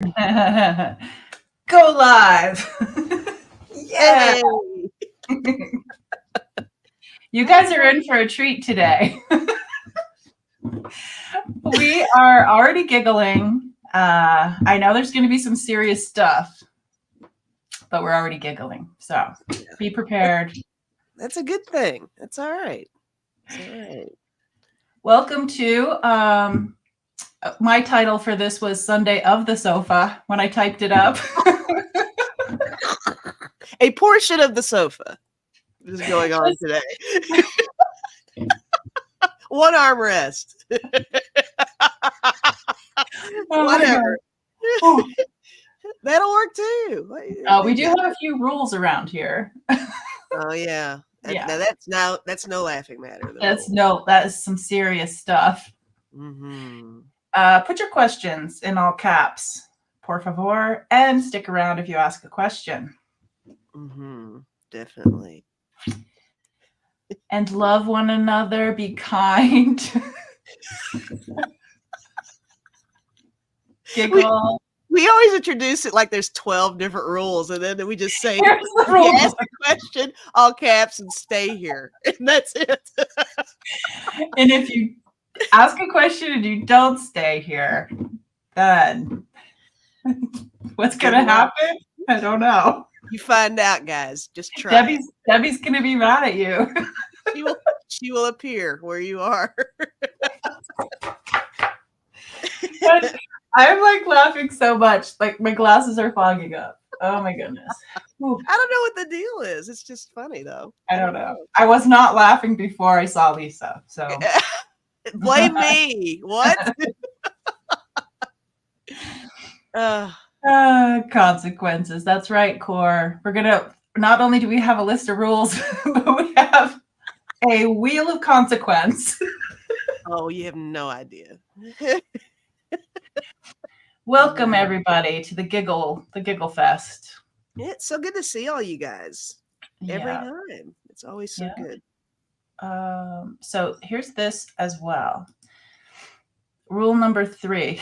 Go live. Yeah. Hey. You guys are in for a treat today. We are already giggling. I know there's going to be some serious stuff, but we're already giggling. So be prepared. That's a good thing. That's all right. It's all right. Welcome to my title for this was Sunday of the Sofa when I typed it up. A portion of the sofa is going on today. One armrest. Whatever. Oh. That'll work too. We do have a few rules around here. Oh yeah. Yeah. Now that's no laughing matter. That is some serious stuff. Mm-hmm. Put your questions in all caps, por favor, and stick around if you ask a question. Mm-hmm. Definitely. And love one another, be kind. Giggle. We always introduce it like there's 12 different rules, and then we just say, ask a question, all caps, and stay here. And that's it. And if you ask a question and you don't stay here, then what's going to happen? I don't know. You find out, guys. Just try. Debbie's going to be mad at you. She will appear where you are. I'm like laughing so much. Like my glasses are fogging up. Oh my goodness. Ooh. I don't know what the deal is. It's just funny though. I don't know. I was not laughing before I saw Lisa. So blame me. What? Consequences. That's right, Core. We're gonna not only do we have a list of rules, but we have a wheel of consequence. Oh, you have no idea. Welcome everybody to the Giggle Fest. It's so good to see all you guys every time. It's always so good. So here's this as well. Rule number 3.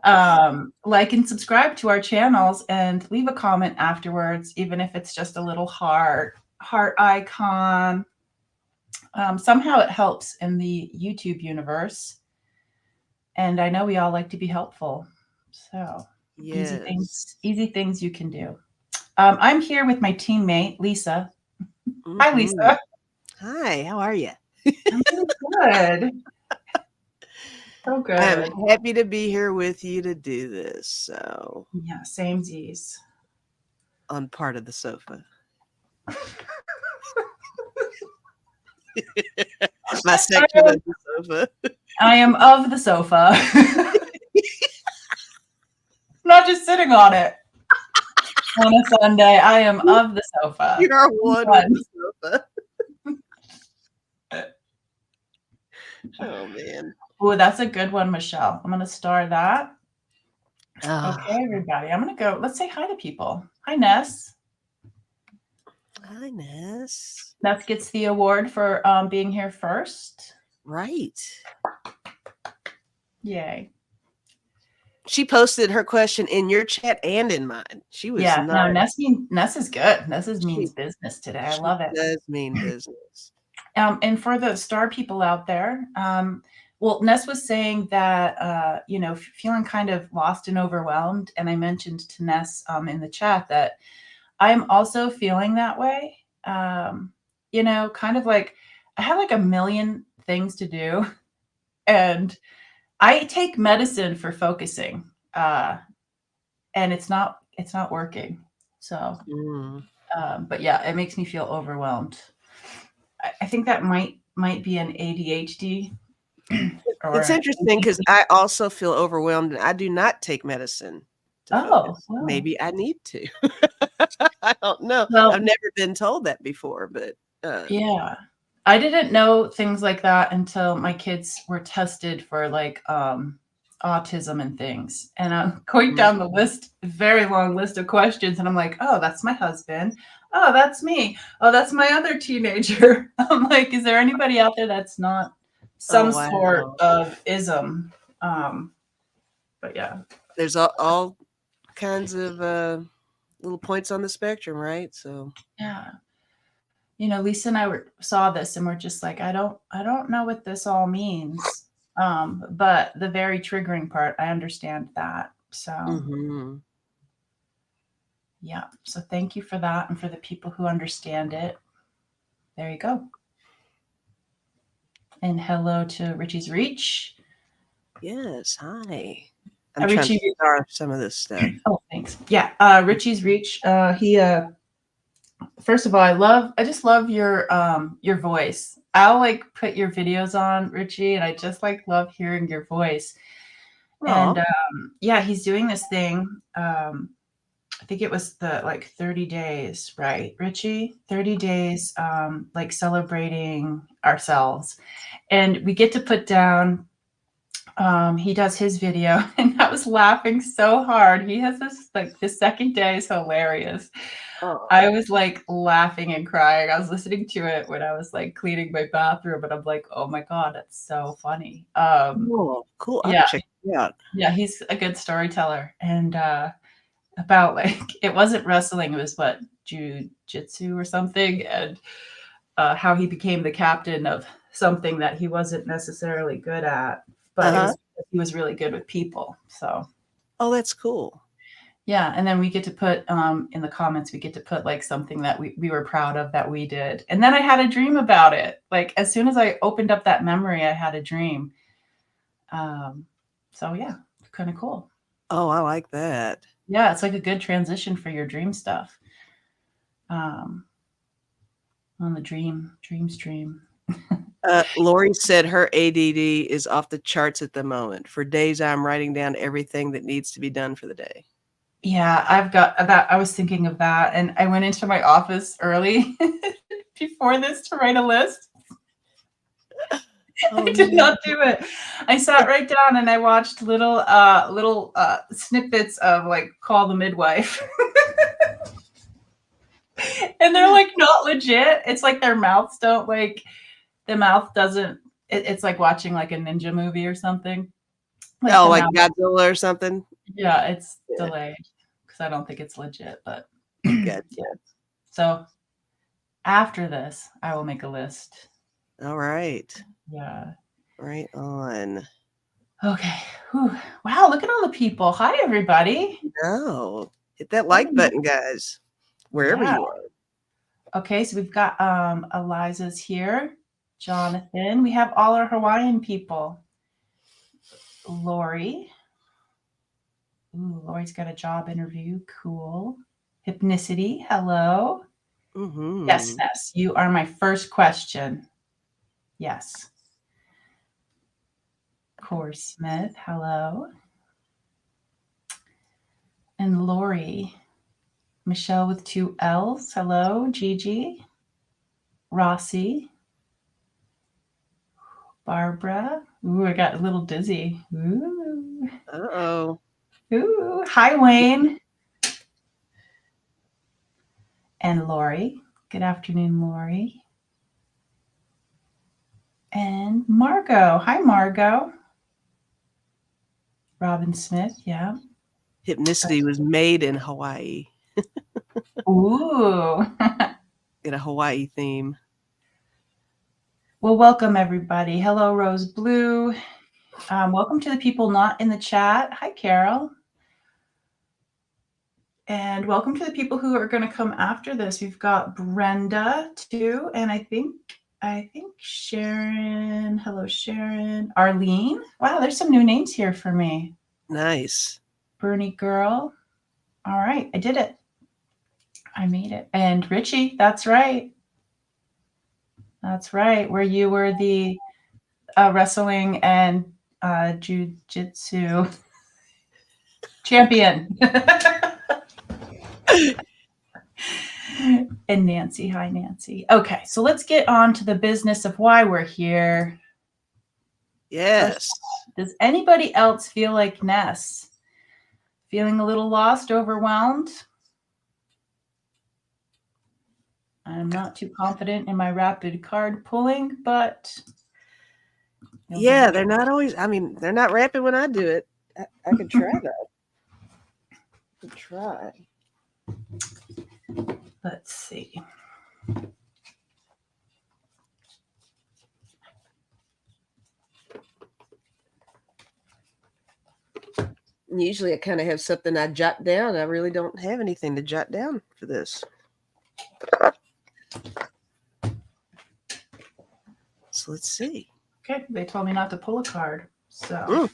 Like and subscribe to our channels and leave a comment afterwards, even if it's just a little heart icon. Somehow it helps in the YouTube universe. And I know we all like to be helpful. So easy things you can do. I'm here with my teammate, Lisa. Mm-hmm. Hi, Lisa. Hi, how are you? I'm really good. So good. I'm happy to be here with you to do this. So yeah, samesies. On part of the sofa. My section of the sofa. I am of the sofa. Not just sitting on it on a Sunday. I am of the sofa. You're one with the sofa. Oh man. Oh, that's a good one, Michelle. I'm gonna star that. Okay, everybody. I'm gonna go. Let's say hi to people. Hi, Ness. Hi, Ness. Ness gets the award for being here first. Right. Yay. She posted her question in your chat and in mine. She was no, Ness is good. Ness means business today. I love it. Does mean business. And for the star people out there, well, Ness was saying that feeling kind of lost and overwhelmed, and I mentioned to Ness in the chat that I'm also feeling that way. Kind of like I have like a million things to do, and I take medicine for focusing, and it's not working. So, but yeah, it makes me feel overwhelmed. I think that might be an ADHD. It's interesting because I also feel overwhelmed, and I do not take medicine. Wow. Maybe I need to. I don't know. Well, I've never been told that before, but yeah. I didn't know things like that until my kids were tested for like autism and things. And I'm going down the list, very long list of questions. And I'm like, oh, that's my husband. Oh, that's me. Oh, that's my other teenager. I'm like, is there anybody out there that's not some sort of ism? But yeah. There's all kinds of little points on the spectrum, right? So Yeah. Lisa and I saw this and we're just like, I don't know what this all means. But the very triggering part, I understand that. So yeah. So thank you for that. And for the people who understand it, there you go. And hello to Richie's Reach. Yes, hi. I'm trying to start some of this stuff. Oh, thanks. Yeah, Richie's Reach. He first of all, I just love your voice. I'll like put your videos on, Richie, and I just like love hearing your voice. Aww. And yeah, he's doing this thing. I think it was the like 30 days, right, Richie? 30 days, like celebrating ourselves. And we get to put down, he does his video, and I was laughing so hard. He has this, like, the second day is hilarious. Oh. I was like laughing and crying. I was listening to it when I was like cleaning my bathroom, but I'm like, oh my God, it's so funny. Oh, cool. I'll Yeah. check it out. Yeah, he's a good storyteller. And about like, it wasn't wrestling, it was what, jujitsu or something, and how he became the captain of something that he wasn't necessarily good at, but he was really good with people. So oh, that's cool. Yeah, and then we get to put in the comments, we get to put like something that we were proud of that we did. And then I had a dream about it. Like as soon as I opened up that memory, I had a dream. So yeah, kind of cool. Oh, I like that. Yeah, it's like a good transition for your dream stuff. On the dream stream. Lori said her ADD is off the charts at the moment. For days, I'm writing down everything that needs to be done for the day. Yeah, I've got that. I was thinking of that. And I went into my office early before this to write a list. I did not do it. I sat right down and I watched little snippets of like Call the Midwife. And they're like not legit. It's like their mouths don't like, the mouth doesn't, it's like watching like a ninja movie or something. Like oh, like Godzilla or something? Yeah, it's delayed because I don't think it's legit, but gotcha. So after this, I will make a list. All right. Yeah. Right on. Okay. Whew. Wow, look at all the people. Hi, everybody. No. Hit that like button, guys. Wherever you are. Okay, so we've got Eliza's here. Jonathan. We have all our Hawaiian people. Lori. Ooh, Lori's got a job interview. Cool. Hypnicity. Hello. Yes, Ness. You are my first question. Yes. Core Smith. Hello. And Lori. Michelle with 2 L's. Hello. Gigi. Rossi. Barbara. Ooh, I got a little dizzy. Ooh. Uh-oh. Ooh. Hi, Wayne. And Lori. Good afternoon, Lori. And Margot. Hi, Margot. Robin Smith. Yeah. Hypnicity was made in Hawaii. Ooh. Get a Hawaii theme. Well, welcome, everybody. Hello, Rose Blue. Welcome to the people not in the chat. Hi, Carol. And welcome to the people who are going to come after this. We've got Brenda, too. And I think Sharon. Hello, Sharon. Arlene. Wow, there's some new names here for me. Nice. Bernie Girl. All right, I did it. I made it. And Richie, that's right. That's right. Where you were the wrestling and jiu-jitsu champion. And Nancy. Hi, Nancy. Okay, so let's get on to the business of why we're here. Yes. Does anybody else feel like Ness? Feeling a little lost, overwhelmed? I'm not too confident in my rapid card pulling, but yeah, they're not always, I mean, they're not rapid when I do it. I could try that. I could try. Let's see. Usually I kind of have something I jot down. I really don't have anything to jot down for this. So let's see. Okay, they told me not to pull a card. So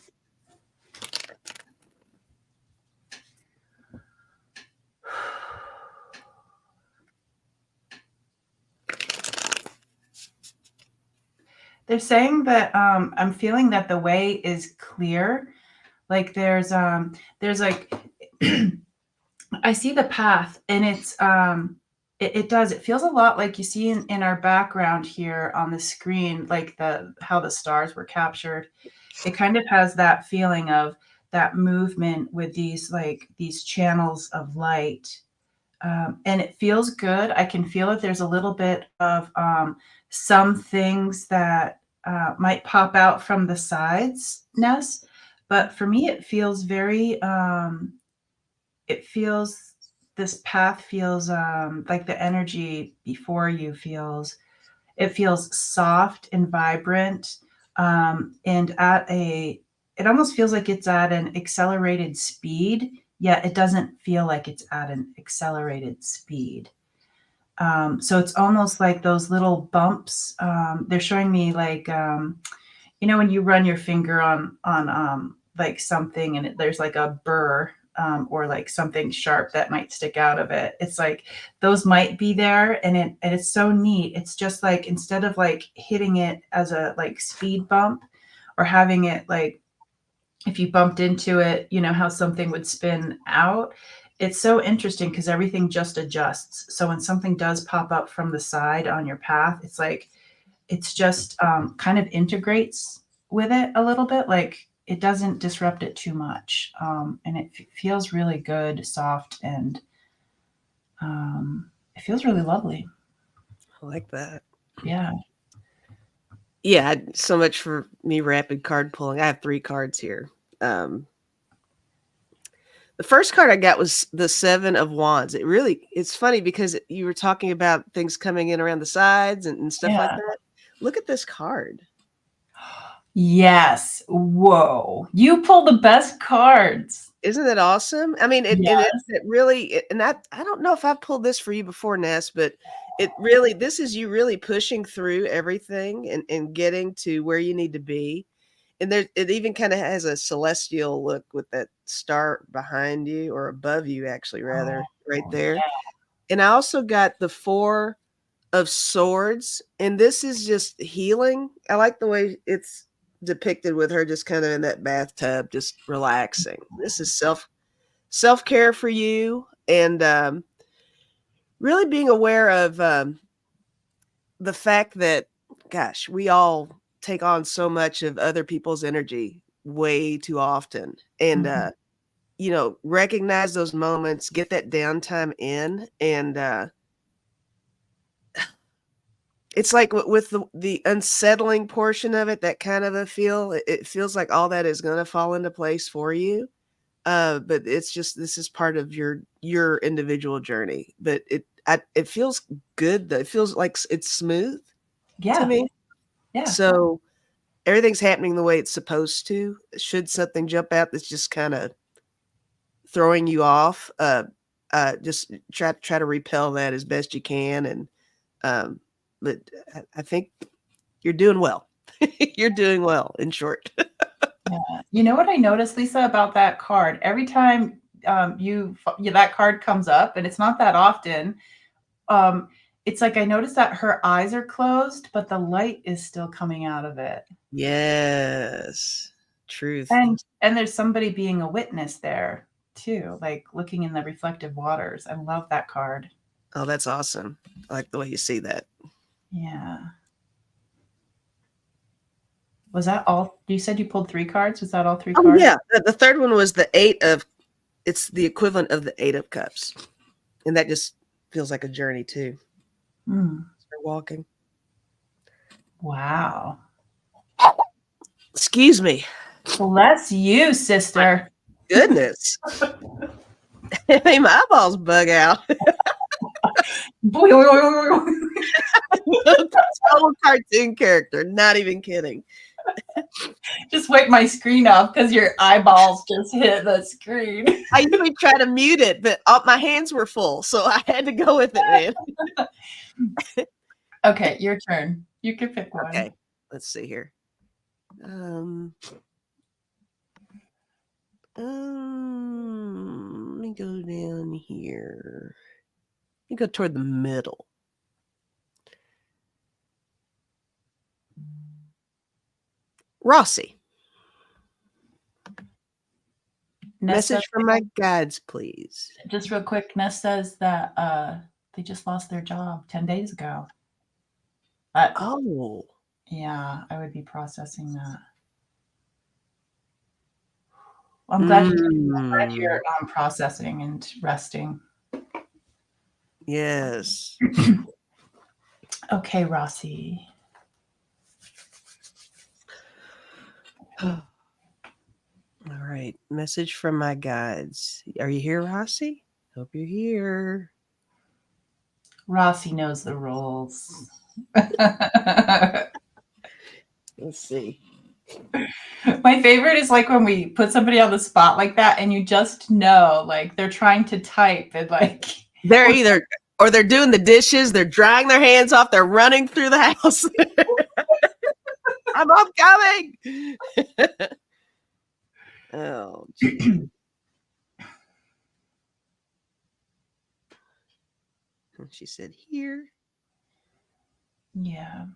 they're saying that I'm feeling that the way is clear. Like there's like I see the path, and it's it feels a lot like you see in our background here on the screen, like how the stars were captured. It kind of has that feeling of that movement with these channels of light. And it feels good. I can feel it. There's a little bit of some things that might pop out from the sides, Ness. But for me, it feels this path feels like the energy before you it feels soft and vibrant, and it almost feels like it's at an accelerated speed, yet it doesn't feel like it's at an accelerated speed. So it's almost like those little bumps. They're showing me like, when you run your finger on like something, and there's like a burr, or like something sharp that might stick out of it. It's like those might be there, and it's so neat. It's just like, instead of like hitting it as a like speed bump, or having it like, if you bumped into it, how something would spin out. It's so interesting because everything just adjusts. So when something does pop up from the side on your path, it's like, it's just kind of integrates with it a little bit. Like it doesn't disrupt it too much. And it feels really good, soft, and it feels really lovely. I like that. Yeah. Yeah, so much for me rapid card pulling. I have 3 cards here. The first card I got was the 7 of Wands. It's funny because you were talking about things coming in around the sides and stuff like Yeah. that. Look at this card. Yes. Whoa. You pull the best cards. Isn't that awesome? I mean, Yes. it really, and I don't know if I've pulled this for you before, Ness, but this is you really pushing through everything and getting to where you need to be. And it even kind of has a celestial look with that star behind you, or above you, actually, rather, right there. Yeah. And I also got the 4 of Swords, and this is just healing. I like the way it's depicted with her just kind of in that bathtub, just relaxing. This is self-care for you, and really being aware of the fact that, gosh, we all take on so much of other people's energy way too often. And recognize those moments, get that downtime in, and it's like with the unsettling portion of it, that kind of a feel. It feels like all that is going to fall into place for you. But it's just, this is part of your individual journey. But it feels good. It feels like it's smooth to me. Yeah. So everything's happening the way it's supposed to. Should something jump out that's just kind of throwing you off, just try to repel that as best you can. And but I think you're doing well. You're doing well, in short. Yeah. You know what I noticed, Lisa, about that card? Every time that card comes up, and it's not that often, it's like I noticed that her eyes are closed, but the light is still coming out of it. Yes. Truth. And there's somebody being a witness there too, like looking in the reflective waters. I love that card. Oh, that's awesome. I like the way you see that. Yeah. Was that all? You said you pulled 3 cards. Was that all 3 cards? Yeah. The third one was it's the equivalent of the 8 of Cups. And that just feels like a journey too. Start walking. Wow. Excuse me. Bless you, sister. Goodness. I mean, my eyeballs bug out. Total cartoon character. Not even kidding. Just wipe my screen off because your eyeballs just hit the screen. I usually try to mute it, but my hands were full, so I had to go with it, man. Okay, your turn. You can pick one. Okay, let's see here. Let me go down here. Let me go toward the middle. Rossi. Message from my guides, please. Just real quick, Ness says that they just lost their job 10 days ago. Oh. Yeah, I would be processing that. I'm glad you're processing and resting. Yes. Okay, Rossi. All right. Message from my guides. Are you here, Rossi? Hope you're here. Rossi knows the rules. Let's see. My favorite is like when we put somebody on the spot like that and you just know, like they're trying to type and like they're either or they're doing the dishes, they're drying their hands off, they're running through the house. I'm upcoming. Oh, geez. She said here. Yeah.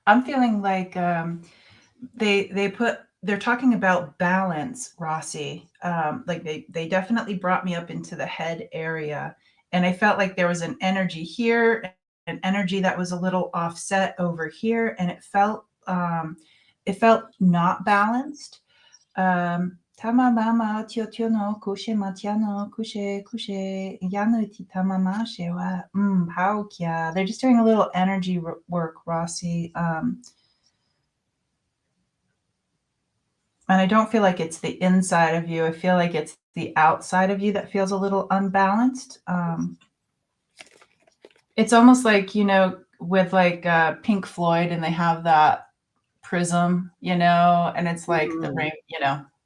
I'm feeling like they're talking about balance, Rossi. Like they definitely brought me up into the head area, and I felt like there was an energy here, an energy that was a little offset over here, and it felt not balanced. Tama mama tio no kushe matiano kushe yanu ti tamama shewa how kya. They're just doing a little energy work, Rossi. And I don't feel like it's the inside of you. I feel like it's the outside of you that feels a little unbalanced. It's almost like, with like Pink Floyd and they have that prism, and it's like the rain,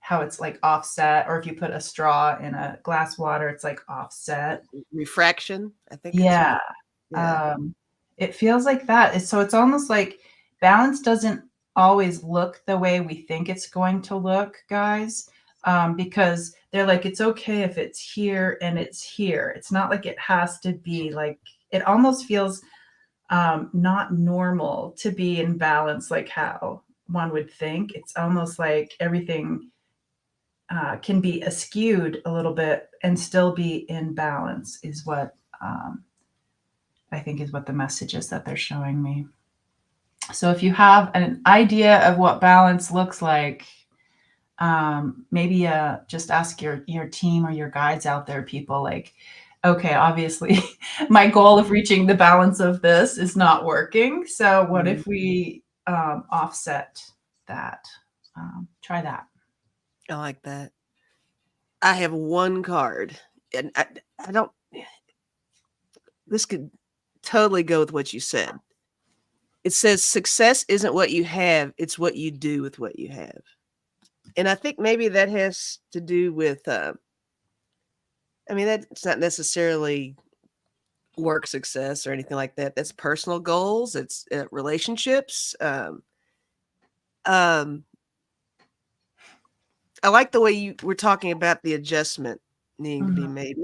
how it's like offset, or if you put a straw in a glass water, it's like offset. Refraction, I think. Yeah. It feels like that. So it's almost like balance doesn't always look the way we think it's going to look, guys, because they're like, it's okay if it's here and it's here. It's not like it has to be like, it almost feels not normal to be in balance like how one would think. It's almost like everything can be askewed a little bit and still be in balance is what I think is what the message is that they're showing me. So if you have an idea of what balance looks like, maybe just ask your team or your guides out there, people, like, okay, obviously my goal of reaching the balance of this is not working. So what if we offset that? Try that. I like that. I have one card, and I don't. This could totally go with what you said. It says success isn't what you have, it's what you do with what you have. And I think maybe that has to do with, I mean, that's not necessarily work success or anything like that. That's personal goals. It's relationships. I like the way you were talking about the adjustment needing to be made.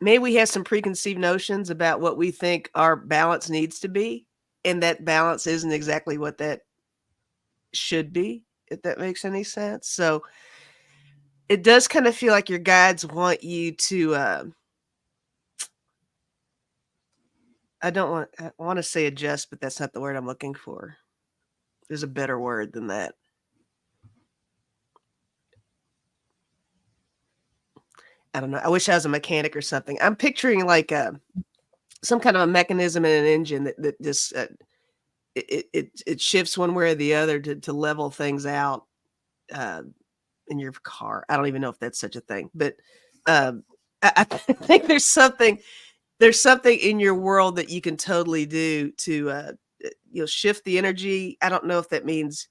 Maybe we have some preconceived notions about what we think our balance needs to be, and that balance isn't exactly what that should be, if that makes any sense. So it does kind of feel like your guides want you to, I want to say adjust, but that's not the word I'm looking for. There's a better word than that. I don't know. I wish I was a mechanic or something. I'm picturing like some kind of a mechanism in an engine that just it shifts one way or the other to level things out in your car. I don't even know if that's such a thing, but I think there's something in your world that you can totally do to shift the energy. I don't know if that means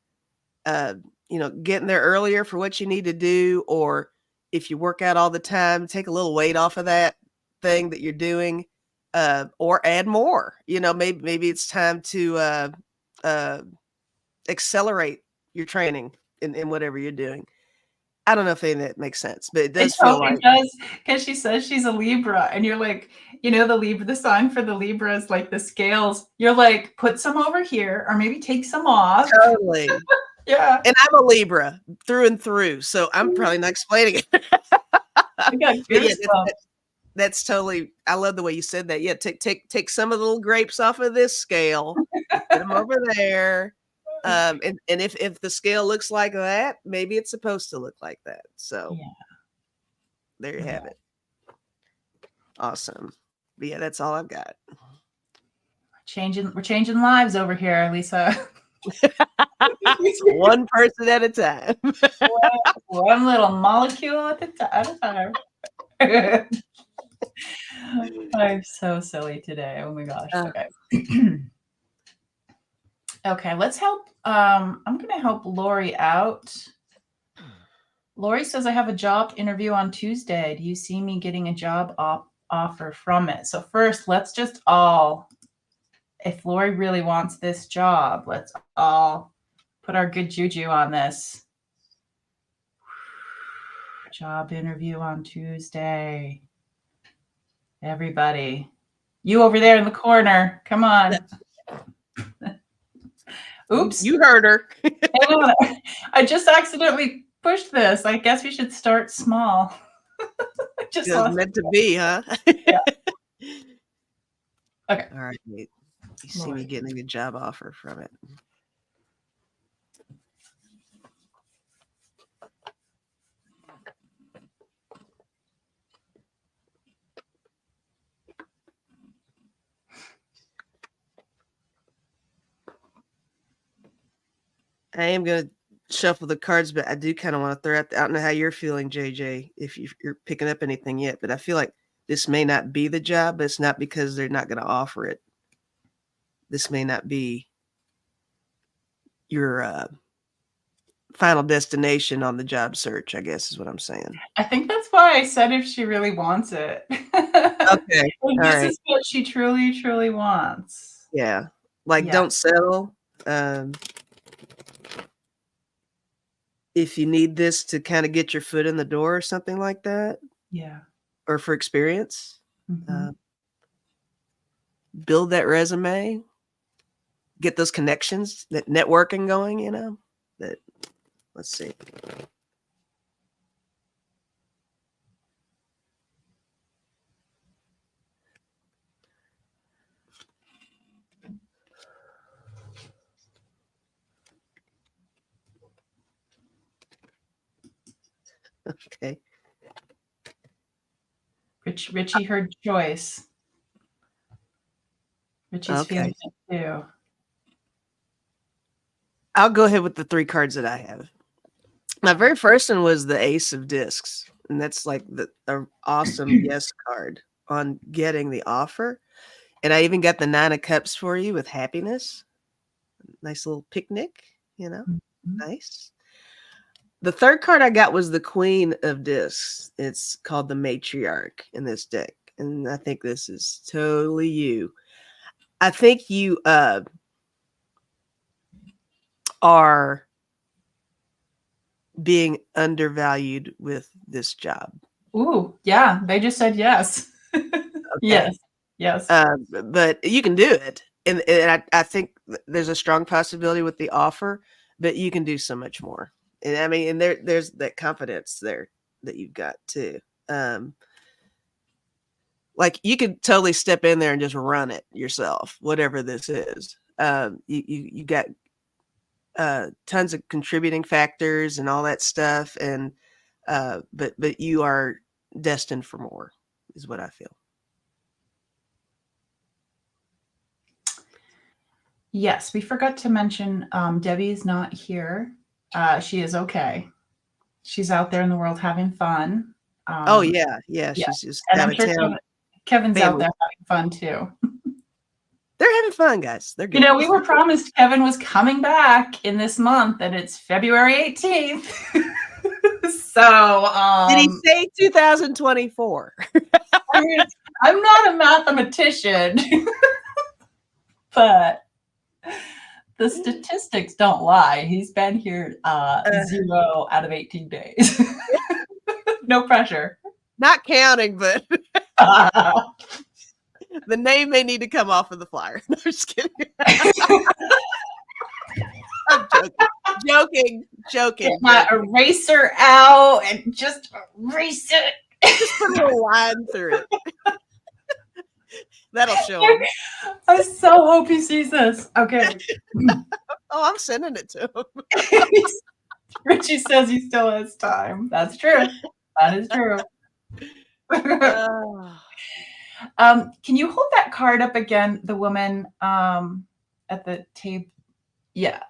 getting there earlier for what you need to do, or if you work out all the time, take a little weight off of that thing that you're doing, or add more. Maybe it's time to accelerate your training in whatever you're doing. I don't know if any of that makes sense, but it does feel like it does, because she says she's a Libra, and you're like, the sign for the Libra is like the scales. You're like, put some over here, or maybe take some off. totally. Yeah. And I'm a Libra through and through, so I'm probably not explaining it. I got goosebumps. That's totally. I love the way you said that. Yeah, take some of the little grapes off of this scale, put them over there. And if the scale looks like that, maybe it's supposed to look like that. So there you have it. Awesome. But yeah, that's all I've got. We're changing lives over here, Lisa. One person at a time. One little molecule at a time. I'm so silly today. Oh my gosh. Okay. Okay, let's help. I'm going to help Lori out. Lori says, I have a job interview on Tuesday. Do you see me getting a job offer from it? So first, let's just all, if Lori really wants this job, let's all put our good juju on this. Job interview on Tuesday. Everybody. You over there in the corner. Come on. Oops. You heard her. I just accidentally pushed this. I guess we should start small. Just meant to be, huh? Yeah. Okay. All right. You see me getting a job offer from it. I am going to shuffle the cards, but I do kind of want to throw out, I don't know how you're feeling, JJ, if you're picking up anything yet, but I feel like this may not be the job, but it's not because they're not going to offer it. This may not be your final destination on the job search, I guess is what I'm saying. I think that's why I said if she really wants it. Okay. This is what she truly, truly wants. Yeah. Don't settle. If you need this to kind of get your foot in the door or something like that. Yeah. Or for experience. Mm-hmm. Build that resume. Get those connections, that networking going, let's see. Okay. Richie heard choice. Richie's feeling it too. I'll go ahead with the 3 cards that I have. My very first one was the Ace of Discs, and that's like the awesome yes card on getting the offer. And I even got the 9 of Cups for you with happiness. Nice little picnic, Mm-hmm. Nice. The third card I got was the Queen of Discs. It's called the Matriarch in this deck. And I think this is totally you. I think you are being undervalued with this job. Ooh, yeah. They just said yes. Okay. Yes. But you can do it. And I think there's a strong possibility with the offer, but you can do so much more. And I mean, and there's that confidence there that you've got too. Like you could totally step in there and just run it yourself, whatever this is. You got tons of contributing factors and all that stuff, and but you are destined for more, is what I feel. Yes, we forgot to mention Debbie's not here. She is okay. She's out there in the world having fun. Oh Um, yeah, yeah. yeah, She's just and out I'm of sure town. Kevin's out Family. there having fun too. They're having fun, guys. They're You good. know, we were promised Kevin was coming back in this month, and it's February 18th. So, Did he say 2024? I mean, I'm not a mathematician, but the statistics don't lie. He's been here 0 out of 18 days. No pressure. Not counting, but the name may need to come off of the flyer. No, I'm just kidding. I'm joking. Get my eraser out and just erase it. Just put a little line through it. That'll show him. I so hope he sees this. Okay. Oh, I'm sending it to him. Richie says he still has time. That's true. That is true. Can you hold that card up again? The woman at the table. Yeah.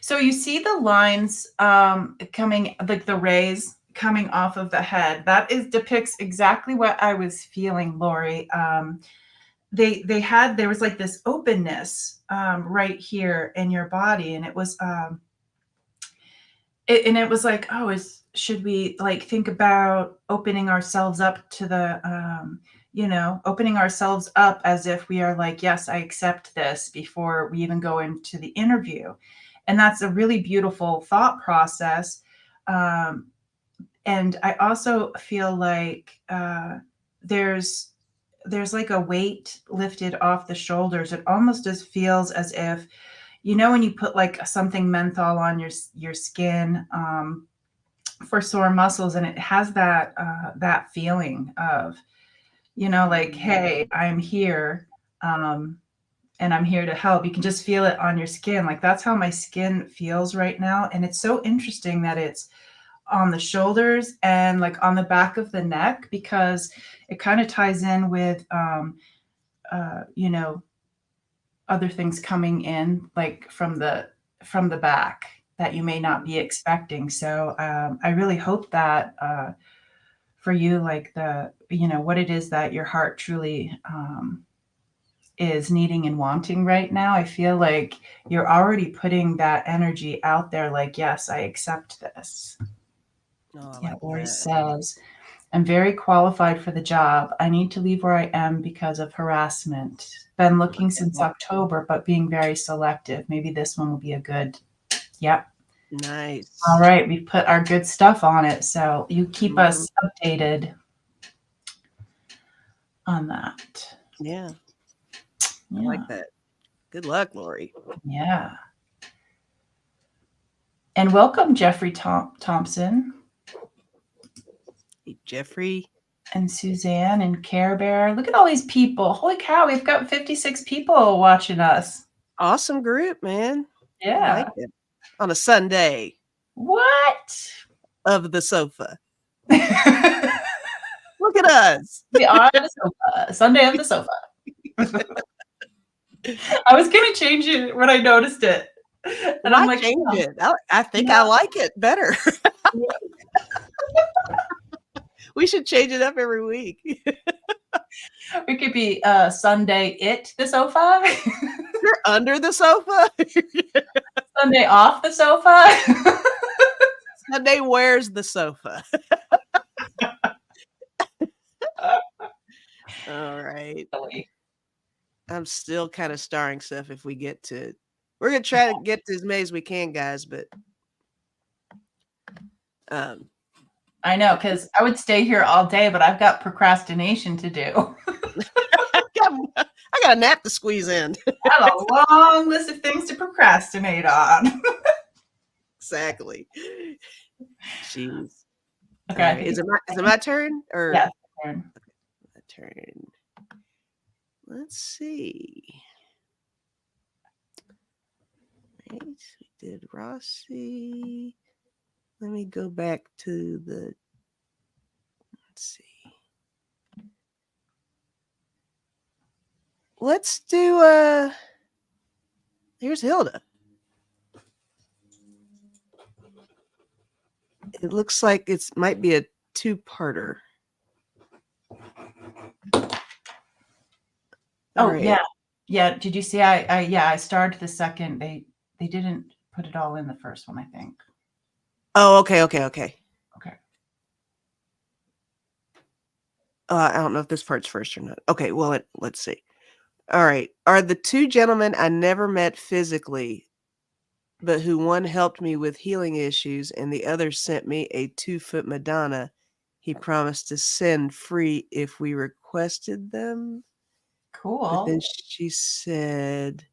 So you see the lines coming, like the rays coming off of the head. That depicts exactly what I was feeling, Lori. There was like this openness right here in your body, and it was it was like, oh, should we like think about opening ourselves up to the opening ourselves up as if we are like, yes, I accept this before we even go into the interview. And that's a really beautiful thought process. And I also feel like there's like a weight lifted off the shoulders. It almost just feels as if, when you put like something menthol on your skin for sore muscles, and it has that feeling of, like, hey, I'm here, and I'm here to help. You can just feel it on your skin. Like that's how my skin feels right now. And it's so interesting that it's on the shoulders and like on the back of the neck, because it kind of ties in with, other things coming in like from the back that you may not be expecting. So I really hope that for you, like what it is that your heart truly is needing and wanting right now. I feel like you're already putting that energy out there, like, yes, I accept this. Oh, Yeah, like Lori that. says, I'm very qualified for the job. I need to leave where I am because of harassment. Been looking since October, but being very selective. Maybe this one will be a good. Yep. Nice. All right. We put our good stuff on it. So you keep us updated on that. Yeah. I like that. Good luck, Lori. Yeah. And welcome, Jeffrey Thompson. Hey, Jeffrey. And Suzanne and Care Bear. Look at all these people. Holy cow, we've got 56 people watching us. Awesome group, man. Yeah. I like it. On a Sunday. What? Of the sofa. Look at us. We are the sofa. Sunday of the sofa. I was going to change it when I noticed it. And I'm like, change it. I think I like it better. We should change it up every week. We could be Sunday the sofa. You're under the sofa. Sunday off the sofa. Sunday wears the sofa. All right. I'm still kind of starring stuff if we get to. We're gonna try to get to as many as we can, guys, but I know, because I would stay here all day, but I've got procrastination to do. I got a nap to squeeze in. I have a long list of things to procrastinate on. Exactly. Jeez. Okay. Right. Is it my turn? Or yeah, my turn. Let's see. Right. We did Rossi. Let me go back to the. Let's see. Let's do Here's Hilda. It looks like it might be a two-parter. Oh, right. yeah. Yeah. Did you see? I starred the second. They didn't put it all in the first one, I think. Oh, okay. Okay. I don't know if this part's first or not. Okay, well, let's see. All right. Are the two gentlemen I never met physically, but who one helped me with healing issues and the other sent me a 2-foot Madonna he promised to send free if we requested them? Cool. But then she said,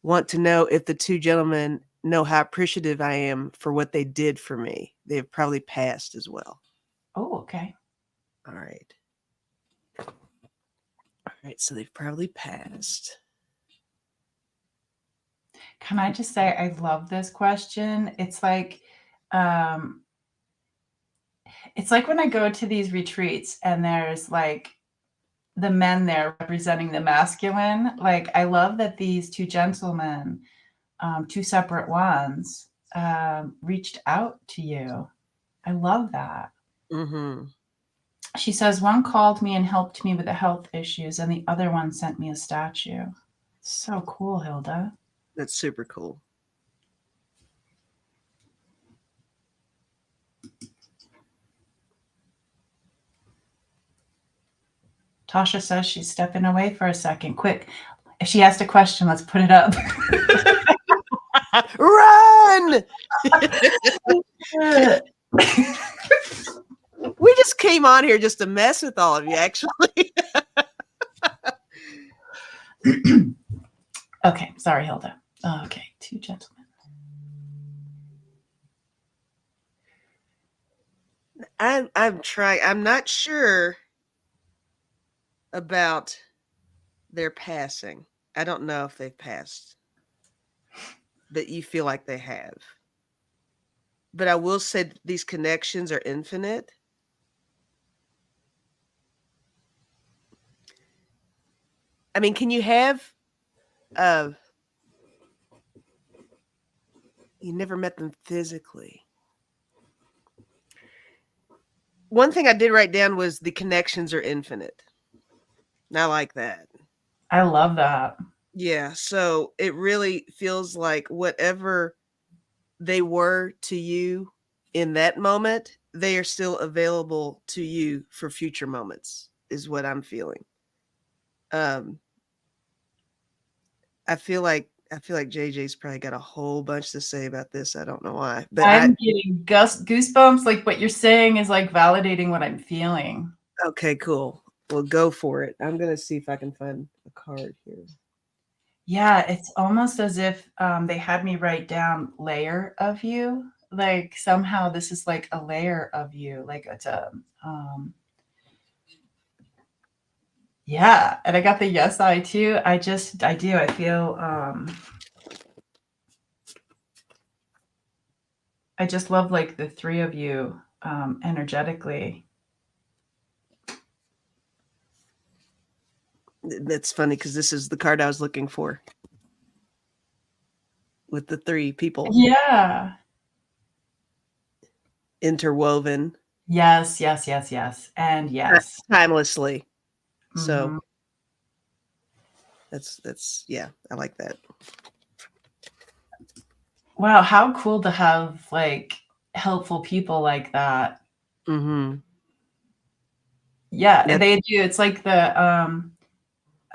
want to know if the two gentlemen know how appreciative I am for what they did for me. They have probably passed as well. Oh, okay. All right. All right, so they've probably passed. Can I just say I love this question? It's like when I go to these retreats and there's like the men there representing the masculine. Like I love that these two gentlemen, two separate ones, reached out to you. I love that. Mm-hmm. She says one called me and helped me with the health issues, and the other one sent me a statue. So cool, Hilda. That's super cool. Tasha says she's stepping away for a second. Quick, if she asked a question, let's put it up. Run! We just came on here just to mess with all of you, actually. Okay, sorry, Hilda. Okay, two gentlemen. I'm trying. I'm not sure about their passing. I don't know if they've passed, but you feel like they have. But I will say these connections are infinite. I mean, can you have you never met them physically? One thing I did write down was the connections are infinite. And I like that. I love that. Yeah, so it really feels like whatever they were to you in that moment, they are still available to you for future moments, is what I'm feeling. I feel like JJ's probably got a whole bunch to say about this. I don't know why, but I'm getting goosebumps. Like what you're saying is like validating what I'm feeling. Okay, cool. Well, go for it. I'm gonna see if I can find a card here. Yeah, it's almost as if they had me write down layer of you. Like somehow this is like a layer of you. Like it's a yeah. And I got the yes I too. I do. I feel I just love like the three of you energetically. That's funny because this is the card I was looking for with the three people Yeah. interwoven. Yes, yes, yes, yes. And yes. Timelessly. So Mm-hmm. that's yeah, I like that. Wow, how cool to have like helpful people like that. Mm-hmm. Yeah, they do. It's like the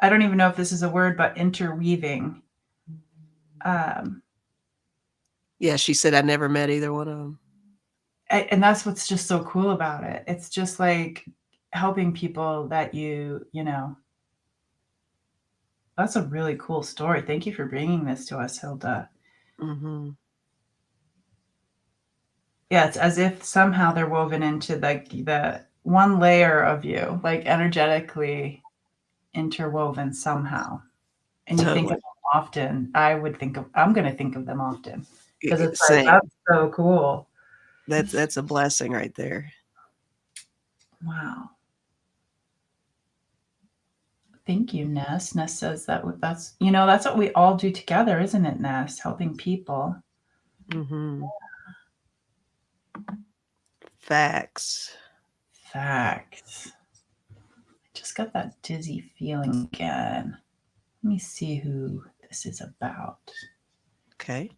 I don't even know if this is a word, but interweaving. Yeah, she said I never met either one of them. And that's what's just so cool about it. It's just like helping people that you know. That's a really cool story. Thank you for bringing this to us, Hilda. Mm-hmm. Yeah, it's as if somehow they're woven into like the one layer of you, like energetically interwoven somehow. And you think of Totally. them often. I'm going to think of them often because it's like, Same. that's so cool. That's a blessing right there. Wow. Thank you, Ness. Ness says that's that's what we all do together, isn't it, Ness? Helping people. Mm-hmm. Facts. Facts. I just got that dizzy feeling again. Let me see who this is about. Okay.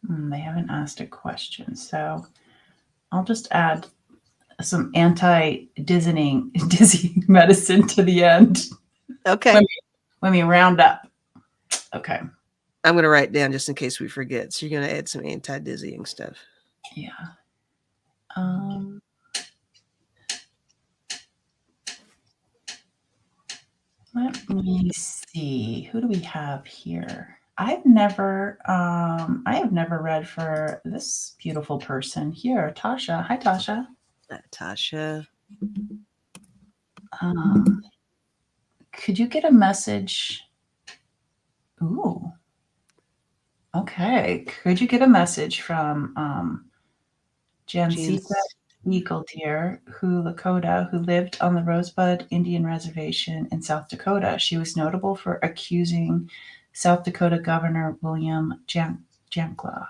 They haven't asked a question, so I'll just add some anti-dizzying medicine to the end. Okay. Let me round up. Okay. I'm going to write down just in case we forget. So you're going to add some anti-dizzying stuff. Yeah. Let me see. Who do we have here? I have never read for this beautiful person here, Tasha. Hi, Tasha. Tasha. Could you get a message? Ooh. Okay. Could you get a message from Jancita Eagle Deer, Lakota, who lived on the Rosebud Indian Reservation in South Dakota? She was notable for accusing South Dakota Governor William Jankloff.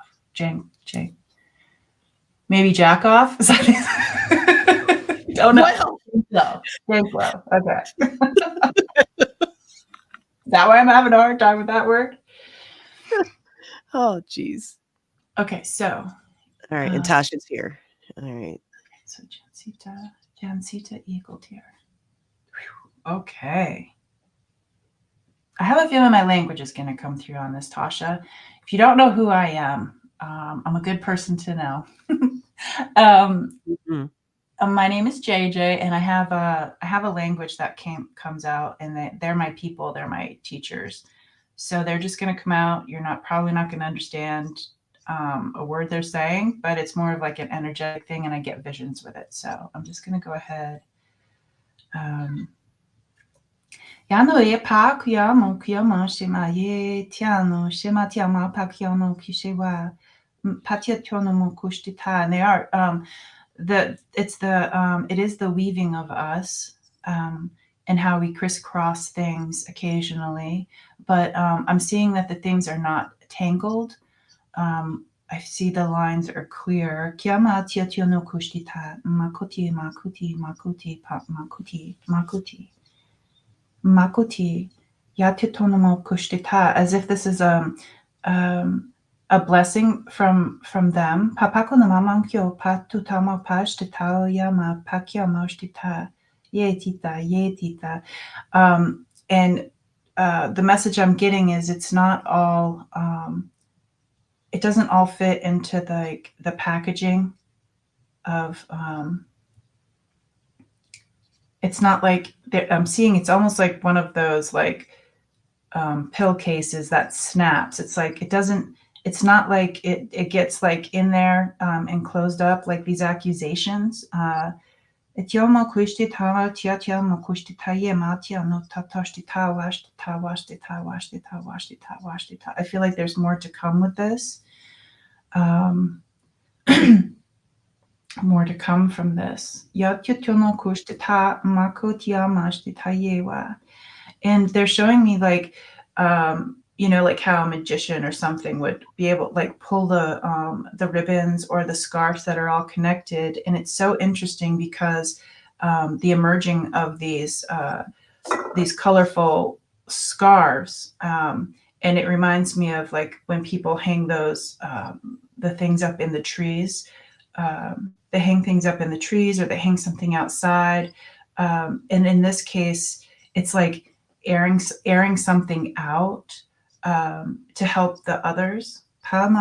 Maybe Jackoff? Is that it? Oh, no. No. Jankloff. Okay. Is that why I'm having a hard time with that word? Oh, geez. Okay, so. All right, and Tasha's here. All right. Okay, so Jancita Eagle Deer. Okay. I have a feeling my language is going to come through on this, Tasha. If you don't know who I am, I'm a good person to know. My name is JJ, and I have a language that comes out, and they're my people. They're my teachers. So they're just going to come out. You're probably not going to understand a word they're saying, but it's more of like an energetic thing, and I get visions with it. So I'm just going to go ahead. Yano e pa kuyamo kuyamo shema ye tiano shema tiama pa kuyamo kishewa patia tono mo kushtita. And they are it is the weaving of us and how we crisscross things occasionally. But I'm seeing that the things are not tangled. I see the lines are clear. Kiama tia tiono kushtita makuti makuti makuti pa makuti makuti. Makuti yatitonomo kushtita, as if this is a blessing from them. Papako namamankyo patutamo pashtita yama pakyamo shtita yetita. And the message I'm getting is it's not all. It doesn't all fit into the packaging of. It's not like I'm seeing. It's almost like one of those pill cases that snaps. It's like it doesn't. It's not like it gets like in there and closed up like these accusations. I feel like there's more to come with this. More to come from this. And they're showing me like like how a magician or something would be able like pull the ribbons or the scarves that are all connected. And it's so interesting because the emerging of these colorful scarves, and it reminds me of like when people hang those the things up in the trees. They hang things up in the trees or they hang something outside. And in this case, it's like airing something out to help the others. And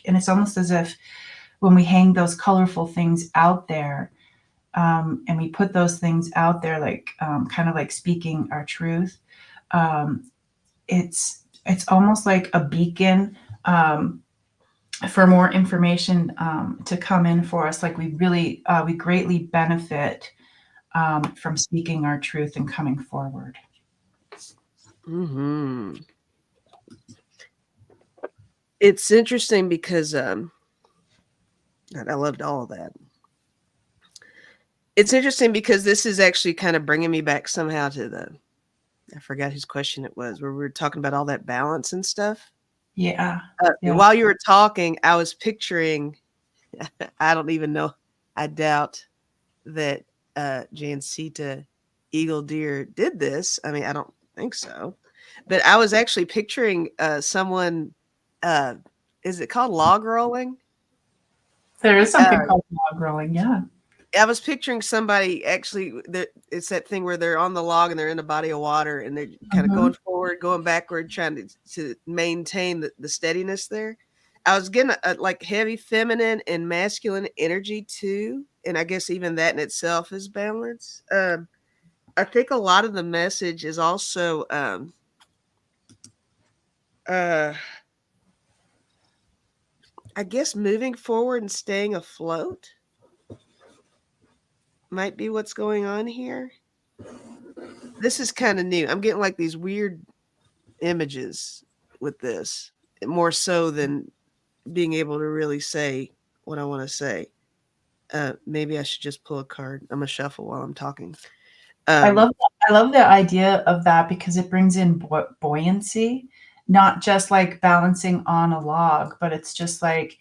it's almost as if when we hang those colorful things out there, and we put those things out there, like kind of like speaking our truth, it's almost like a beacon for more information to come in for us. Like we greatly benefit from speaking our truth and coming forward. Mm-hmm. It's interesting because God, I loved all of that. It's interesting because this is actually kind of bringing me back somehow to I forgot whose question it was, where we were talking about all that balance and stuff. Yeah. Yeah. While you were talking, I was picturing, I don't even know, I doubt that Jancita Eagle Deer did this. I mean, I don't think so. But I was actually picturing someone, is it called log rolling? There is Uh, something called log rolling. Yeah. I was picturing somebody actually, it's that thing where they're on the log and they're in a body of water and they're kind of Mhm. going forward, going backward, trying to maintain the steadiness there. I was getting like heavy feminine and masculine energy too. And I guess even that in itself is balance. I think a lot of the message is also uh, I guess moving forward and staying afloat might be what's going on here. This is kind of new. I'm getting like these weird images with this, more so than being able to really say what I want to say. Maybe I should just pull a card. I'm gonna shuffle while I'm talking. I Um, love I love the idea of that because it brings in buoyancy, not just like balancing on a log, but it's just like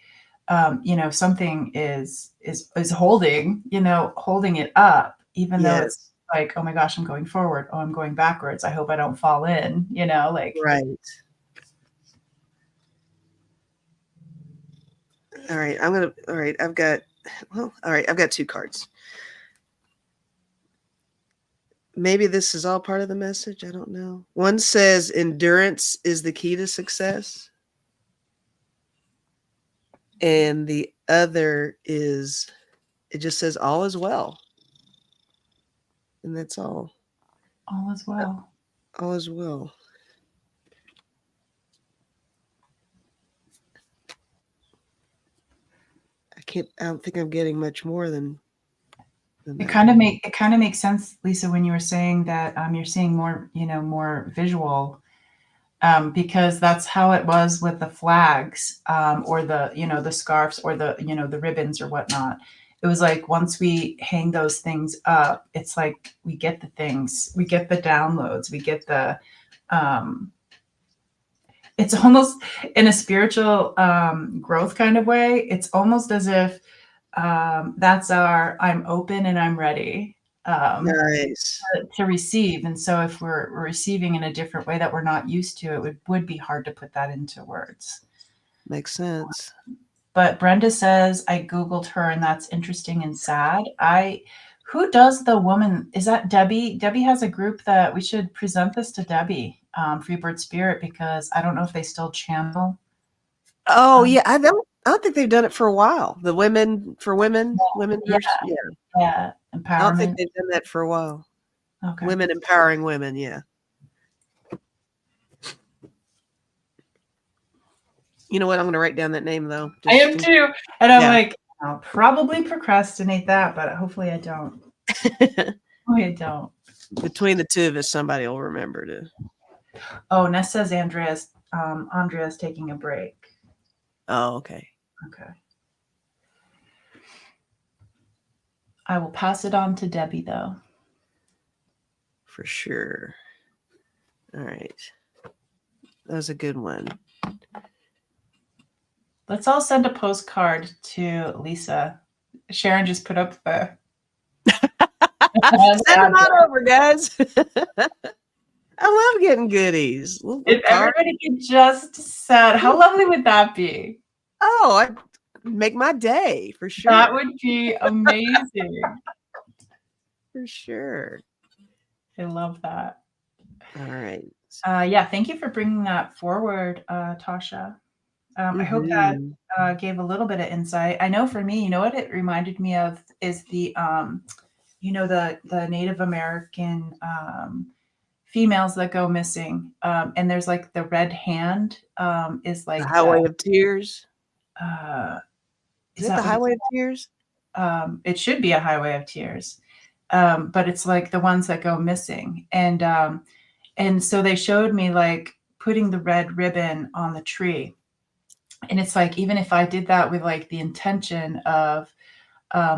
something is holding, holding it up, even though it's yes, like, oh my gosh, I'm going forward. Oh, I'm going backwards. I hope I don't fall in, like. right. All right, all right, all right, I've got two cards. Maybe this is all part of the message. I don't know. One says endurance is the key to success. And the other is, it just says all is well. And that's all. All is well. All is well. I don't think I'm getting much more than It that. kind of makes sense, Lisa, when you were saying that you're seeing more, more visual, because that's how it was with the flags, or the, the scarves or the, the ribbons or whatnot. It was like once we hang those things up, it's like we get the things, we get the downloads, we get the, it's almost in a spiritual growth kind of way. It's almost as if that's our I'm open and I'm ready. Nice. To receive. And so if we're receiving in a different way that we're not used to, would be hard to put that into words. Makes sense. But Brenda says, I Googled her and that's interesting and sad. Who does the woman? Is that Debbie? Debbie has a group that we should present this to Debbie, Freebird Spirit, because I don't know if they still channel. Oh Um, yeah, I don't think they've done it for a while. The women for women yeah, versus yeah. yeah, I don't think empowerment. they've done that for a while. Okay. Women empowering women, yeah. You know what? I'm going to write down that name though. I am too. And I'm Yeah. like, I'll probably procrastinate that, but hopefully I don't. Hopefully I don't. Between the two of us, somebody will remember to. Oh, Ness says Andrea's taking a break. Oh, okay. Okay. I will pass it on to Debbie though. For sure. All right. That was a good one. Let's all send a postcard to Lisa. Sharon just put up the Send them on over, guys. I love getting goodies. If everybody could just send, how lovely would that be? Oh, I'd make my day for sure. That would be amazing. For sure. I love that. All right. Yeah, thank you for bringing that forward, Tasha. I hope that gave a little bit of insight. I know for me, you know what it reminded me of is the the Native American females that go missing, and there's like the red hand is The like Highway of Tears. is Is it that the what Highway of Tears? it should be a highway of tears, but it's like the ones that go missing, and so they showed me like putting the red ribbon on the tree, And it's like, even if I did that with like the intention of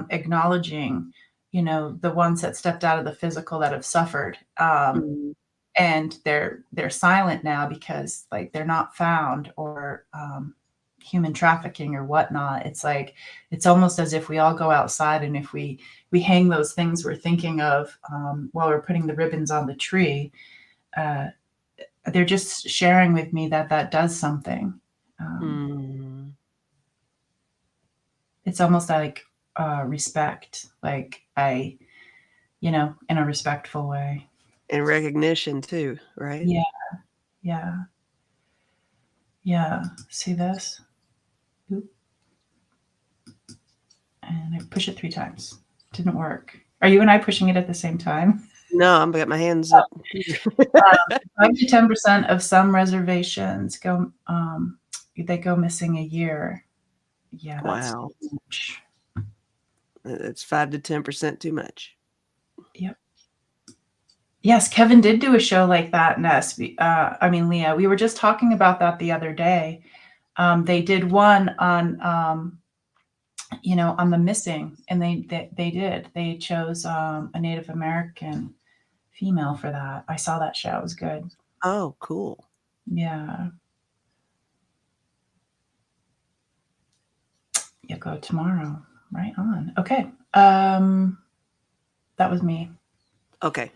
acknowledging, you know, the ones that stepped out of the physical that have suffered, Mm. and they're silent now because like they're not found, or human trafficking or whatnot. It's like, it's almost as if we all go outside, and if we hang those things we're thinking of while we're putting the ribbons on the tree, uh, they're just sharing with me that that does something. Mm. It's almost like respect, like I, you know, in a respectful way. And recognition too, right? Yeah, yeah, yeah. See this? Oop. And I push it 3 times. Didn't work. Are you and I pushing it at the same time? No, I'm got my hands up. 5 to 10% of some reservations go, they go missing a year. Yeah, that's Wow. huge. It's 5 to 10% too much. Yep. Yes, Kevin did do a show like that, Ness. I mean, Leah, we were just talking about that the other day. They did one on, you know, on the missing, and they chose a Native American female for that. I saw that show. It was good. Oh, cool. Yeah. You go tomorrow. Right on. Okay. That was me. Okay.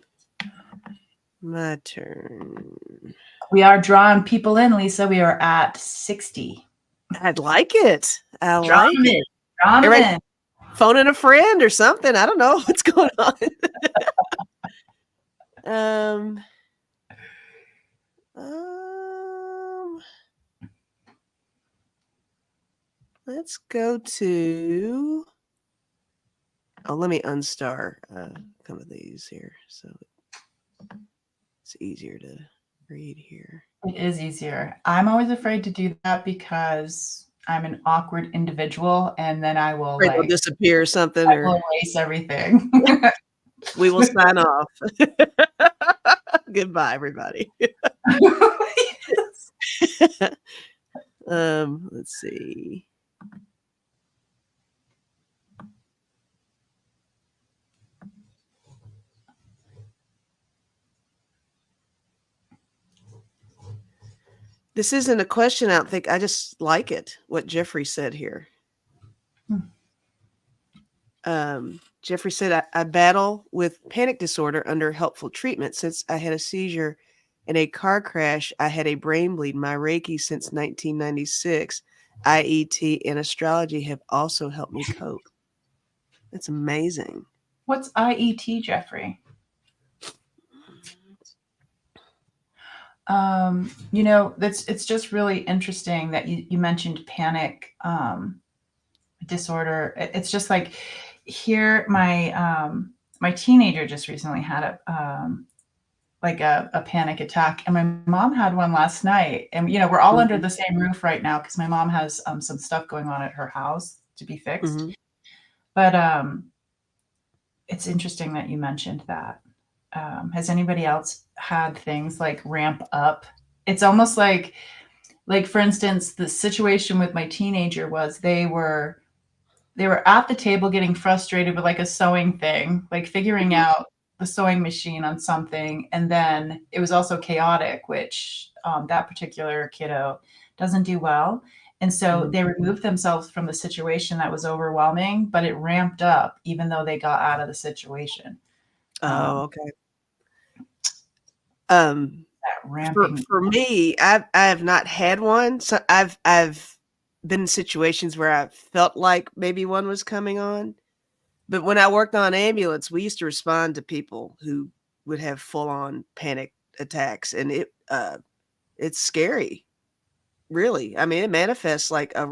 My turn. We are drawing people in, Lisa. We are at 60. I'd like it. I Draw like them it. in. Draw them Everybody in. phoning a friend or something. I don't know what's going on. um, let's go to. Oh, let me unstar some of these here, so it's easier to read here. It is easier. I'm always afraid to do that because I'm an awkward individual, and then I will It'll disappear or something, I or will erase everything. we will sign off. Goodbye, everybody. Let's see. This isn't a question, I don't think. I just like it, what Jeffrey said here. Jeffrey said, I battle with panic disorder under helpful treatment. Since I had a seizure in a car crash, I had a brain bleed. My Reiki since 1996, IET, and astrology have also helped me cope. That's amazing. What's IET, Jeffrey? You know, it's just really interesting that you mentioned panic disorder. It's just like, here, my teenager just recently had a panic attack, and my mom had one last night. And you know, we're all under the same roof right now because my mom has some stuff going on at her house to be fixed. Mm-hmm. But it's interesting that you mentioned that. Has anybody else had things like ramp up? It's almost like for instance, the situation with my teenager was they were at the table getting frustrated with like a sewing thing, like figuring out the sewing machine on something. And then it was also chaotic, which that particular kiddo doesn't do well. And so they removed themselves from the situation that was overwhelming, but it ramped up even though they got out of the situation. Oh, okay. That ramping. For me, I have not had one. So I've been in situations where I felt like maybe one was coming on. But when I worked on ambulance, we used to respond to people who would have full on panic attacks, and it's scary. Really. I mean, it manifests like I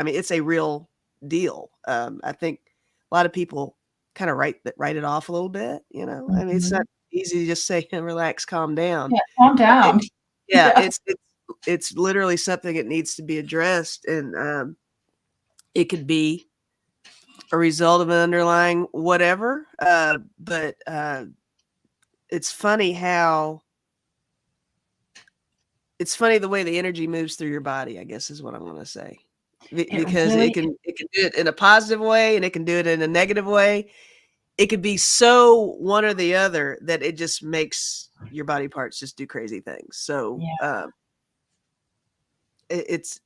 mean, it's a real deal. I think a lot of people kind of write it off a little bit, you know. I mean, it's not easy to just say relax, calm down. Yeah, calm down. Yeah, it's literally something that needs to be addressed, and it could be a result of an underlying whatever. But it's funny how it's funny the way the energy moves through your body, I guess is what I'm going to say. It Because really, it can do it in a positive way and it can do it in a negative way. It could be so one or the other that it just makes your body parts just do crazy things. So yeah, it's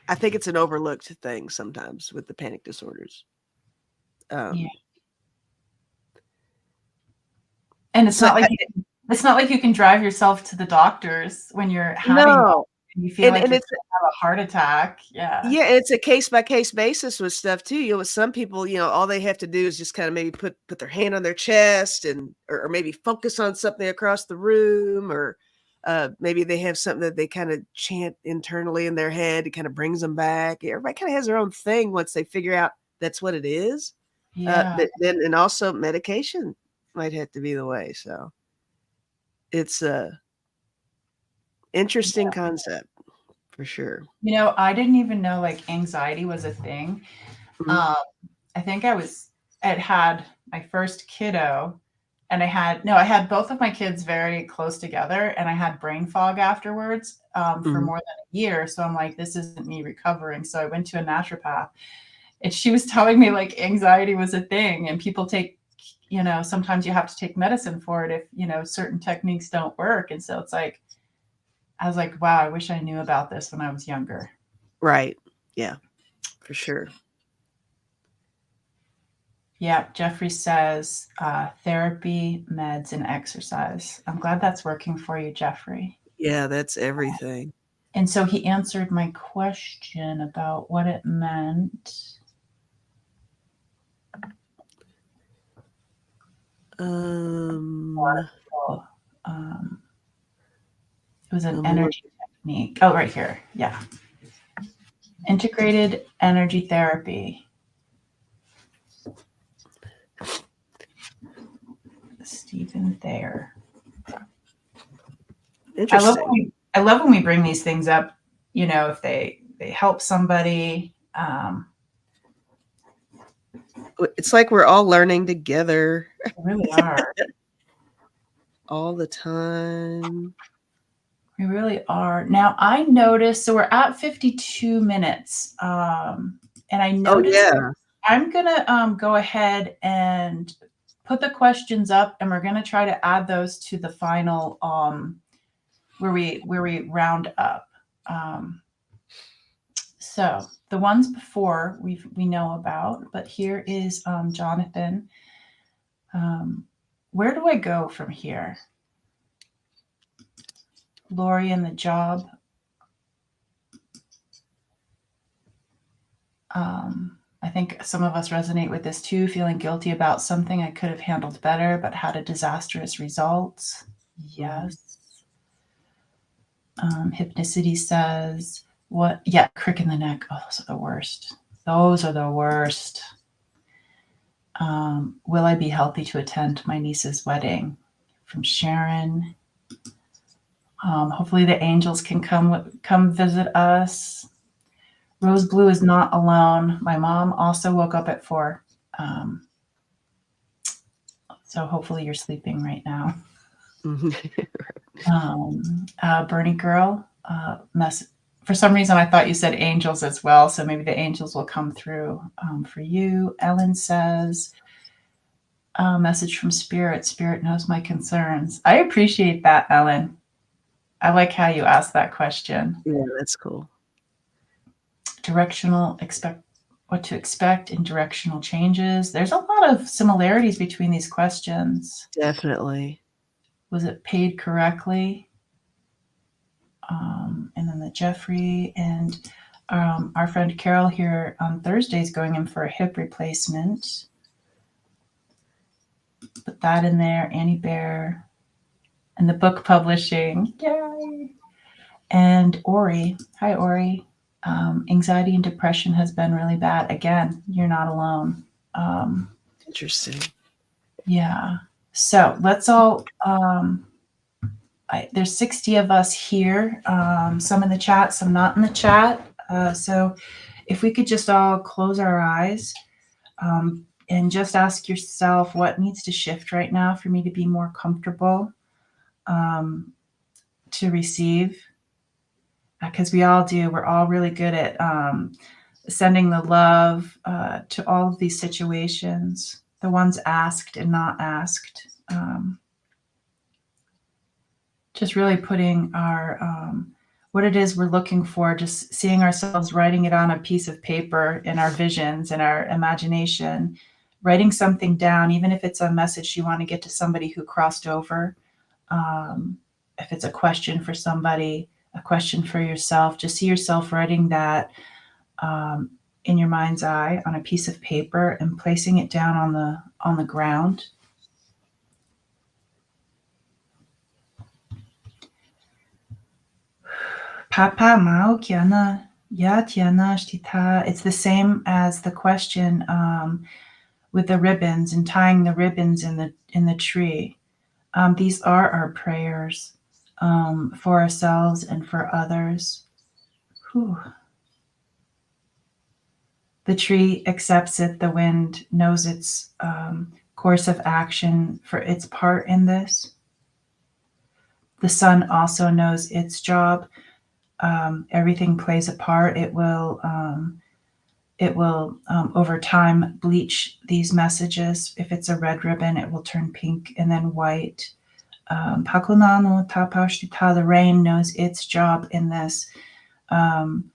I think it's an overlooked thing sometimes with the panic disorders. yeah. Um, And so it's not like you can drive yourself to the doctors when you're having that no, and you feel like and you're it's gonna have a heart attack. Yeah. yeah, it's a case by case basis with stuff too. With some people, all they have to do is just kind of maybe put their hand on their chest and or maybe focus on something across the room, or maybe they have something that they kind of chant internally in their head. It kind of brings them back. Everybody kind of has their own thing once they figure out that's what it is. Yeah. But then and also medication might have to be the way. So it's a interesting concept for sure. I didn't even know like anxiety was a thing. Mhm. Um, I think I had my first kiddo and I had both of my kids very close together and I had brain fog afterwards for Mhm. more than a year. So I'm like, this isn't me recovering. So I went to a naturopath and she was telling me like anxiety was a thing and people take, sometimes you have to take medicine for it if, certain techniques don't work. And so it's like, I was like, wow, I wish I knew about this when I was younger. Right. Yeah, for sure. Yeah, Jeffrey says therapy, meds, and exercise. I'm glad that's working for you, Jeffrey. Yeah, that's everything. And so he answered my question about what it meant. Um, Um, it was an I'm energy looking. technique. Oh, right here. Yeah. Integrated energy therapy. Stephen Thayer. Interesting. I love when we bring these things up, if they help somebody. It's like we're all learning together They really are. all the time. We really are. Now I noticed, so we're at 52 minutes. And I Oh noticed yeah. I'm gonna go ahead and put the questions up and we're gonna try to add those to the final where we round up. Um, so the ones before we know about, but here is Jonathan. Um, where do I go from here? Lori and the job. I think some of us resonate with this too, feeling guilty about something I could have handled better, but had a disastrous result. Mhm. Yes. Hypnicity says, what? Yeah, crick in the neck. Oh, those are the worst. Those are the worst. Will I be healthy to attend my niece's wedding? From Sharon. Hopefully the angels can come visit us. Rose Blue is not alone. My mom also woke up at 4. Um, so hopefully you're sleeping right now. Mhm. Bernie Girl, for some reason I thought you said angels as well, so maybe the angels will come through for you. Ellen says, message from Spirit. Spirit knows my concerns. I appreciate that, Ellen. I like how you asked that question. Yeah, that's cool. What to expect in directional changes. There's a lot of similarities between these questions. Definitely. Was it paid correctly? And then the Jeffrey and our friend Carol here on Thursday is going in for a hip replacement. Put that in there. Annie Bear and the book publishing. Yay! And Ori. Hi, Ori. Anxiety and depression has been really bad. Again, you're not alone. Interesting. Yeah. So let's all. There's 60 of us here. Some in the chat, some not in the chat. So if we could just all close our eyes and just ask yourself what needs to shift right now for me to be more comfortable to receive. because we all do. We're all really good at sending the love to all of these situations, the ones asked and not asked. Just really putting our what it is we're looking for, just seeing ourselves writing it on a piece of paper in our visions and our imagination, writing something down, even if it's a message you want to get to somebody who crossed over. If it's a question for somebody, a question for yourself, just see yourself writing that in your mind's eye on a piece of paper and placing it down on the ground. Papa Mao Kiana Ya Tiana Shtita. It's the same as the question with the ribbons and tying the ribbons in the tree. These are our prayers for ourselves and for others. Whew. The tree accepts it. The wind knows its course of action for its part in this. The sun also knows its job. Everything plays a part. It will over time bleach these messages. If it's a red ribbon, it will turn pink and then white. Pakunano tapashtita, the rain knows its job in this. Tutono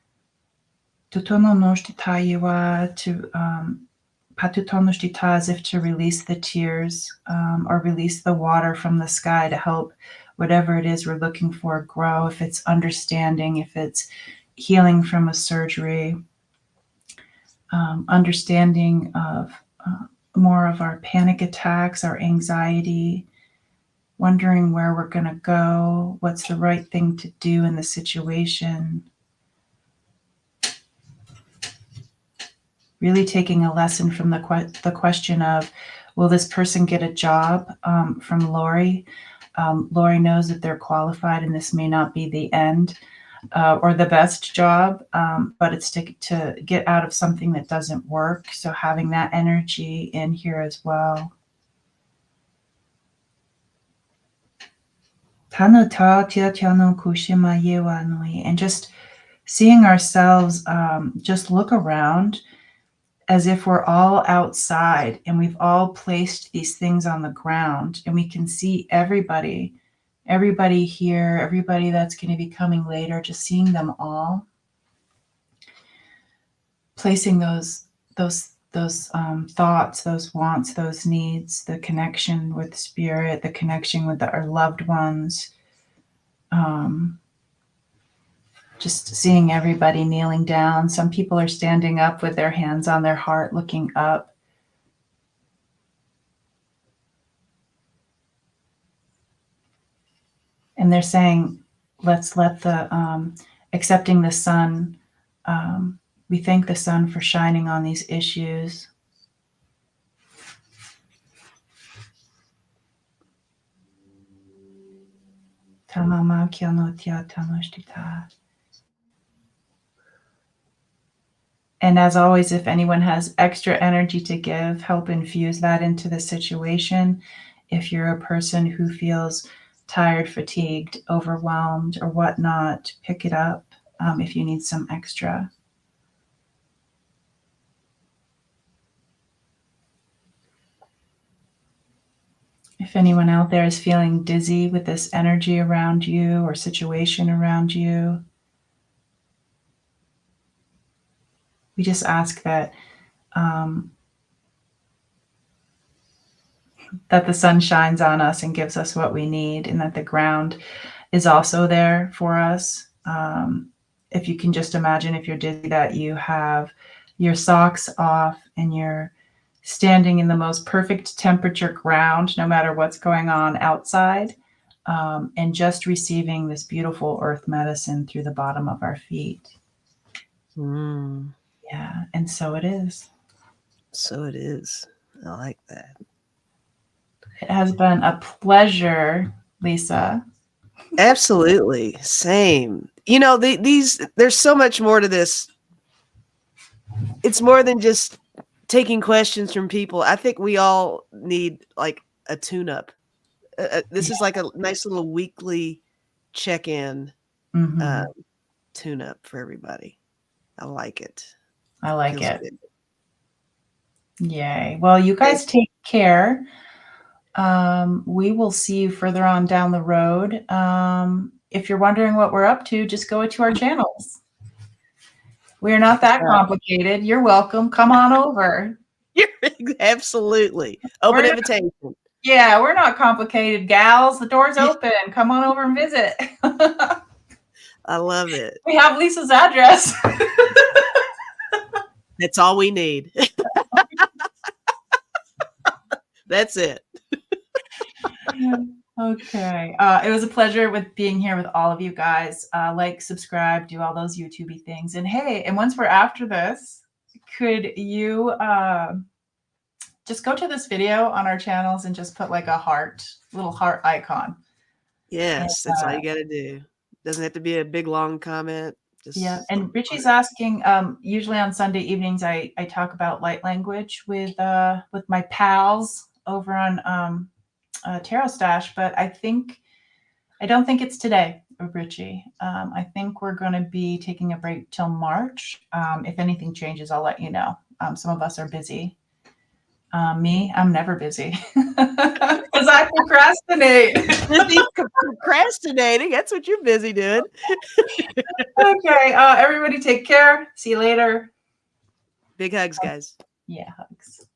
noshtita yiwa, to patutonoshtita, as if to release the tears or release the water from the sky to help whatever it is we're looking for grow. If it's understanding, if it's healing from a surgery, understanding of more of our panic attacks, our anxiety, wondering where we're going to go, what's the right thing to do in the situation. Really taking a lesson from the question of, will this person get a job, from Lori. Lori knows that they're qualified, and this may not be the end or the best job, but it's to get out of something that doesn't work. So having that energy in here as well. And just seeing ourselves, just look around as if we're all outside and we've all placed these things on the ground, and we can see everybody here, everybody that's going to be coming later, just seeing them all, placing those thoughts, those wants, those needs, the connection with spirit, the connection with our loved ones, just seeing everybody kneeling down. Some people are standing up with their hands on their heart, looking up. And they're saying, let's let the, accepting the sun, we thank the sun for shining on these issues. And as always, if anyone has extra energy to give, help infuse that into the situation. If you're a person who feels tired, fatigued, overwhelmed, or whatnot, pick it up if you need some extra. If anyone out there is feeling dizzy with this energy around you or situation around you, we just ask that that the sun shines on us and gives us what we need, and that the ground is also there for us. If you can just imagine, if you're dizzy, that you have your socks off and you're standing in the most perfect temperature ground, no matter what's going on outside, and just receiving this beautiful earth medicine through the bottom of our feet. Yeah, and so it is. So it is. I like that. It has been a pleasure, Lisa. Absolutely. Same. You know, there's so much more to this. It's more than just taking questions from people. I think we all need like a tune-up. This is like a nice little weekly check-in tune up for everybody. I like it. I like Feels it. good. Yay. Well, you guys take care. We will see you further on down the road. If you're wondering what we're up to, just go to our channels. We're not that complicated. You're welcome. Come on over. Absolutely. Open invitation. Yeah, we're not complicated gals. The door's open. Come on over and visit. I love it. We have Lisa's address. That's all we need. That's it. Okay. It was a pleasure with being here with all of you guys. Like, subscribe, do all those YouTubey things. And hey, and once we're after this, could you just go to this video on our channels and just put like a little heart icon. Yes, that's all you got to do. Doesn't have to be a big, long comment. Yeah. And Richie's asking, usually on Sunday evenings, I talk about light language with my pals over on Tarot Stash, but I don't think it's today, Richie. I think we're going to be taking a break till March. If anything changes, I'll let you know. Some of us are busy. Me, I'm never busy because I procrastinate. Procrastinating. That's what you're busy doing. Okay. Everybody take care. See you later. Big hugs, guys. Yeah, hugs.